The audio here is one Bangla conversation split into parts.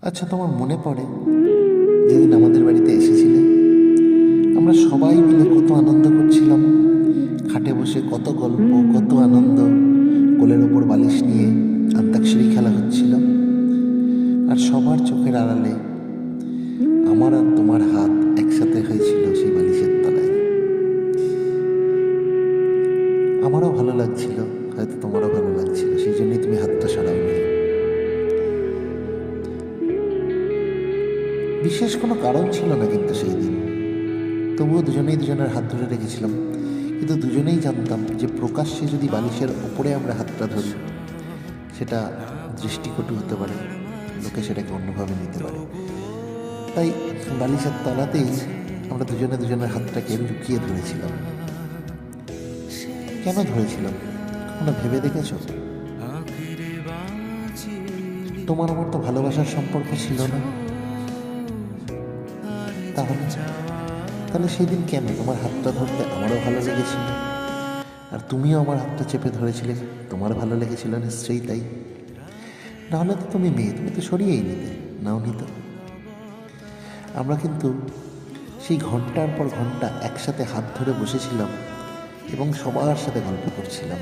আচ্ছা, তোমার মনে পড়ে যেদিন আমাদের বাড়িতে এসেছিলে? আমরা সবাই মিলে কত আনন্দ করছিলাম, খাটে বসে কত গল্প, কত আনন্দ, কোলের ওপর বালিশ নিয়ে আন্তাক্ষরী খেলা হচ্ছিল। আর সবার চোখের আড়ালে আমার আর তোমার হাত একসাথে হয়েছিল সেই বালিশের তলায়। আমারও ভালো লাগছিল, হয়তো তোমারও ভালো লাগছিল, সেই জন্যই তুমি হাতটা সরাওনি। বিশেষ কোনো কারণ ছিল না কিন্তু সেই দিন, তবুও দুজনেই দুজনের হাত ধরে রেখেছিলাম। কিন্তু দুজনেই জানতাম যে প্রকাশ্যে যদি বালিশের ওপরে আমরা হাতটা ধরি, সেটা দৃষ্টিকটু হতে পারে, লোকে সেটাকে অন্যভাবে নিতে পারে। তাই বালিশের তলাতেই আমরা দুজনে দুজনের হাতটাকে লুকিয়ে ধরেছিলাম। কেন ধরেছিলাম কখনো ভেবে দেখেছো? তোমার আমার তো ভালোবাসার সম্পর্ক ছিল না, তাহলে তাহলে সেই দিন কেন তোমার হাতটা ধরতে আমারও ভালো লেগেছিল, আর তুমিও আমার হাতটা চেপে ধরেছিলে, তোমার ভালো লেগেছিল নিশ্চয়ই। তাই নাহলে তো তুমি মেয়ে, তুমি তো সরিয়েই নিতে, নাও নিত। আমরা কিন্তু সেই ঘন্টার পর ঘন্টা একসাথে হাত ধরে বসেছিলাম এবং সবার সাথে গল্প করছিলাম।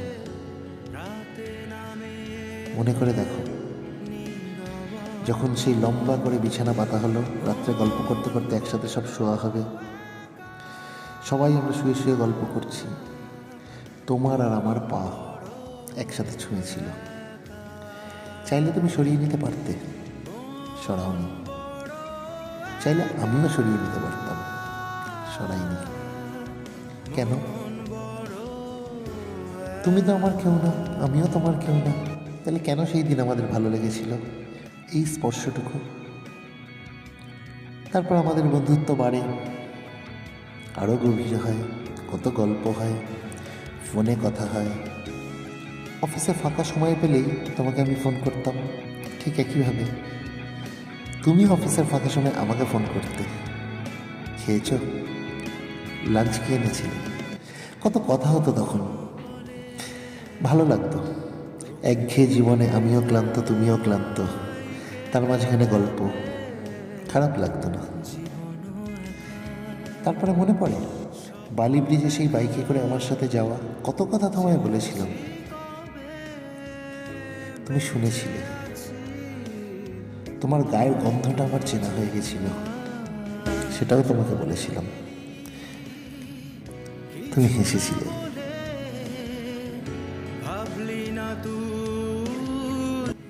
মনে করে দেখো, যখন সেই লম্বা করে বিছানা পাতা হলো, রাত্রে গল্প করতে করতে একসাথে সব শোয়া হবে, সবাই আমরা শুয়ে শুয়ে গল্প করছি, তোমার আর আমার পা একসাথে ছুঁয়েছিল। চাইলে তুমি সরিয়ে নিতে পারতে, সরাওনি। চাইলে আমিও সরিয়ে নিতে পারতাম, সরাইনি। কেন? তুমি তো আমার কেউ না, আমিও তোমার কেউ না। তাহলে কেন সেই দিন আমাদের ভালো লেগেছিল এই স্পর্শটুকু? তারপর আমাদের বন্ধুত্ব বাড়ে, আরও গভীর হয়, কত গল্প হয়, ফোনে কথা হয়। অফিসে ফাঁকা সময় পেলেই তোমাকে আমি ফোন করতাম, ঠিক একইভাবে তুমি অফিসের ফাঁকা সময় আমাকে ফোন করতে। খেয়েছ? লাঞ্চ খেয়ে এনেছিলে? কত কথা হতো তখন, ভালো লাগতো। একঘেয়ে জীবনে আমিও ক্লান্ত, তুমিও ক্লান্ত, তার মাঝখানে গল্প, খারাপ লাগতো না। তারপরে মনে পড়ে বালি ব্রিজে সেই বাইকে করে আমার সাথে যাওয়া, কত কথা তোমায় বলেছিলাম, তুমি শুনেছিলে। তোমার গায়ের গন্ধটা আমার চেনা হয়ে গেছিল, সেটাও তোমাকে বলেছিলাম, তুমি হেসেছিলে।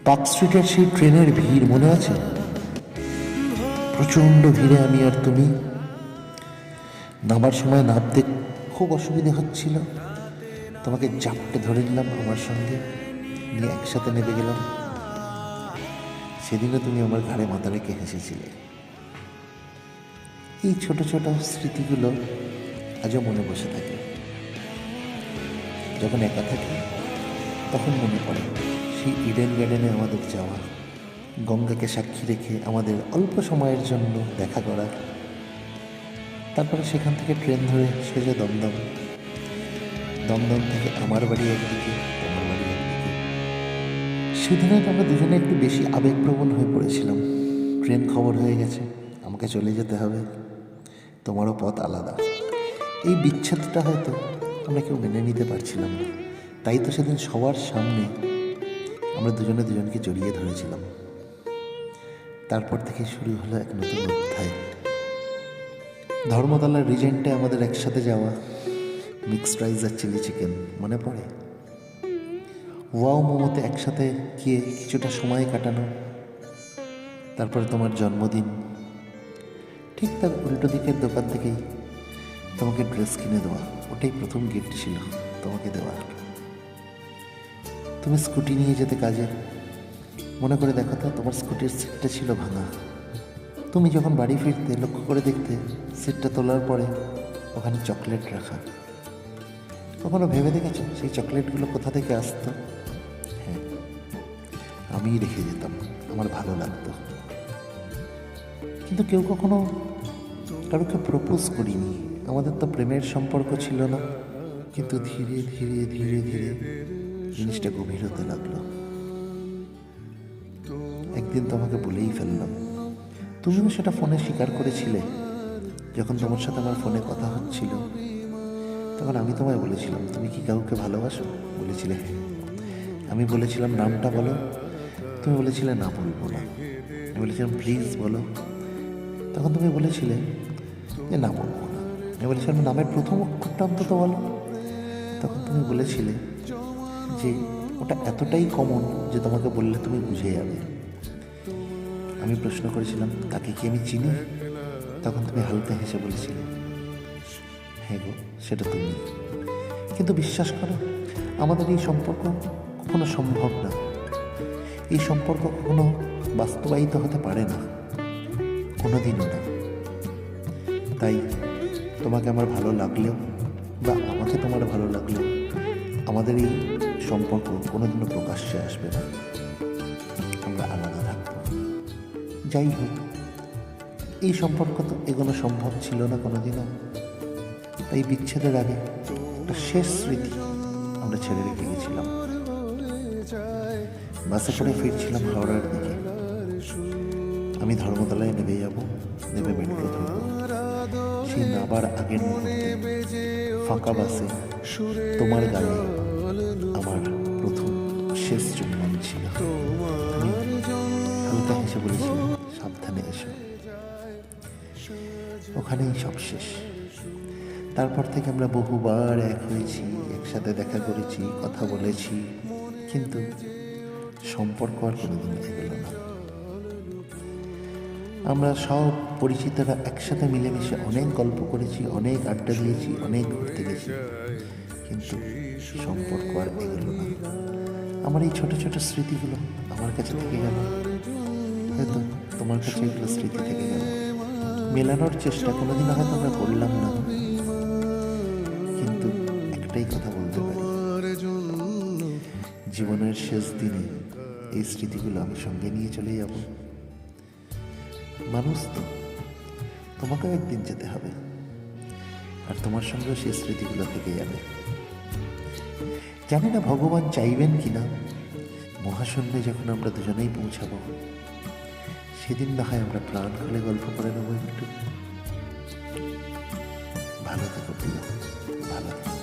পার্ক স্ট্রিটের সেই ট্রেনের ভিড় মনে আছে? প্রচণ্ড ভিড়ে আমি আর তুমি নামার সময় নামতে খুব অসুবিধে হচ্ছিল, তোমাকে জাপটে ধরে নিলাম আমার সঙ্গে, নিয়ে একসাথে নেমে গেলাম। সেদিনও তুমি আমার ঘাড়ে মাথা রেখে হেসেছিলে। এই ছোট ছোট স্মৃতিগুলো আজও মনে বসে থাকে। যখন একা থাকি তখন মনে পড়ে সেই ইডেন গার্ডেনে আমাদের যাওয়া, গঙ্গাকে সাক্ষী রেখে আমাদের অল্প সময়ের জন্য দেখা করা, তারপরে সেখান থেকে ট্রেন ধরে সোজা দমদম, দমদম থেকে আমার বাড়ি একদিকে, তোমার বাড়ি একদিকে। সেদিন হয়তো আমরা দুজনে একটু বেশি আবেগপ্রবণ হয়ে পড়েছিলাম। ট্রেন খবর হয়ে গেছে, আমাকে চলে যেতে হবে, তোমারও পথ আলাদা। এই বিচ্ছেদটা হয়তো আমরা কেউ মেনে নিতে পারছিলাম না, তাই তো সেদিন সবার সামনে আমরা দুজনে দুজনকে জড়িয়ে ধরেছিলাম। তারপর থেকে শুরু হলো এক নতুন অধ্যায়। ধর্মতলার রিজেন্টে আমাদের একসাথে যাওয়া, মিক্সড রাইস আর চিলি চিকেন মনে পড়ে? ওয়াও মোমোতে একসাথে গিয়ে কিছুটা সময় কাটানো। তারপরে তোমার জন্মদিন, ঠিক তার উল্টো দিকের দোকান থেকেই তোমাকে ড্রেস কিনে দেওয়া, ওটাই প্রথম গিফট ছিল তোমাকে দেওয়া। তুমি স্কুটি নিয়ে যেতে কাজে, মনে করে দেখো তো, তোমার স্কুটির সিটটা ছিল ভাঙা। তুমি যখন বাড়ি ফিরতে লক্ষ্য করে দেখতে সিটটা তোলার পরে ওখানে চকলেট রাখা। কখনো ভেবে দেখেছো সেই চকলেটগুলো কোথা থেকে আসতো? হ্যাঁ, আমিই রেখে যেতাম, আমার ভালো লাগতো। কিন্তু কেউ কখনো কারোকে প্রপোজ করিনি, আমাদের তো প্রেমের সম্পর্ক ছিল না। কিন্তু ধীরে ধীরে ধীরে ধীরে জিনিসটা গভীর হতে লাগলো। একদিন একদিন তোমাকে বলেই ফেললাম। তুমিও সেটা ফোনে স্বীকার করেছিলে। যখন তোমার সাথে আমার ফোনে কথা হচ্ছিল, তখন আমি তোমায় বলেছিলাম, তুমি কি কাউকে ভালোবাসো? বলেছিলে হ্যাঁ। আমি বলেছিলাম নামটা বলো, তুমি বলেছিলে না বলবো না। আমি বলেছিলাম প্লিজ বলো, তখন তুমি বলেছিলে যে না বলবো না। আমি বলেছিলাম নামের প্রথম অক্ষরটা অন্তত বলো, তখন তুমি বলেছিলে যে ওটা এতটাই কমন যে তোমাকে বললে তুমি বুঝে যাবে। আমি প্রশ্ন করেছিলাম তাকে কি আমি চিনি? তখন তুমি হালকা হেসে বলেছিলে হ্যাঁ গো, সেটা তুমি। কিন্তু বিশ্বাস করো, আমাদের এই সম্পর্ক কখনো সম্ভব না। এই সম্পর্ক কখনো বাস্তবায়িত হতে পারে না, কোনোদিনও না। তাই তোমাকে আমার ভালো লাগলেও বা আমাকে তোমার ভালো লাগলেও আমাদের এই সম্পর্ক কোনোদিনও প্রকাশ্যে আসবে না। আমরা আলাদা থাকবো। যাই হোক, এই সম্পর্ক তো এগোনো সম্ভব ছিল না কোনোদিনও। তাই বিচ্ছেদের আগে একটা শেষ স্মৃতি আমরা ছেড়ে রেখে গেছিলাম। বাসে করে ফিরছিলাম হাওড়ার দিকে। আমি ধর্মতলায় নেমে যাব, নেমে মেট্রো ধরব। সেই নাবার আগের মুহূর্তে ফাঁকা বাসে তোমার গালে আমার প্রথম শেষ চুম্বন ছিল। তুমি হালকা হেসে বলেছিলে সাবধানে এসো। ওখানেই সব শেষ। তারপর থেকে আমরা বহুবার এক হয়েছি, একসাথে দেখা করেছি, কথা বলেছি, কিন্তু সম্পর্ক আর কোনোদিন এগোলো না। আমরা সব পরিচিতরা একসাথে মিলেমিশে অনেক গল্প করেছি, অনেক আড্ডা দিয়েছি, অনেক ঘুরতে গেছি, কিন্তু সম্পর্ক আর এগোলো না। আমার এই ছোট ছোট স্মৃতিগুলো আমার কাছে থেকে গেল, হয়তো তোমার কাছে এগুলো স্মৃতি থেকে গেল। মেলানোর চেষ্টা কোনোদিন হয়তো আমরা করলাম না, কিন্তু একটাই কথা বলতে পারি, জীবনের শেষ দিনে এই স্মৃতিগুলো আমি সঙ্গে নিয়ে চলে যাব। মানুষ তো, তোমাকেও একদিন যেতে হবে, আর তোমার সঙ্গেও সেই স্মৃতিগুলো থেকে যাবে। জানি না ভগবান চাইবেন কিনা, মহাশূন্যে যখন আমরা দুজনেই পৌঁছাবো, সেদিন না হয় আমরা প্রাণ খুলে গল্প করে নেবো একটু। ভালো থেকো প্রিয়, ভালো থেকো।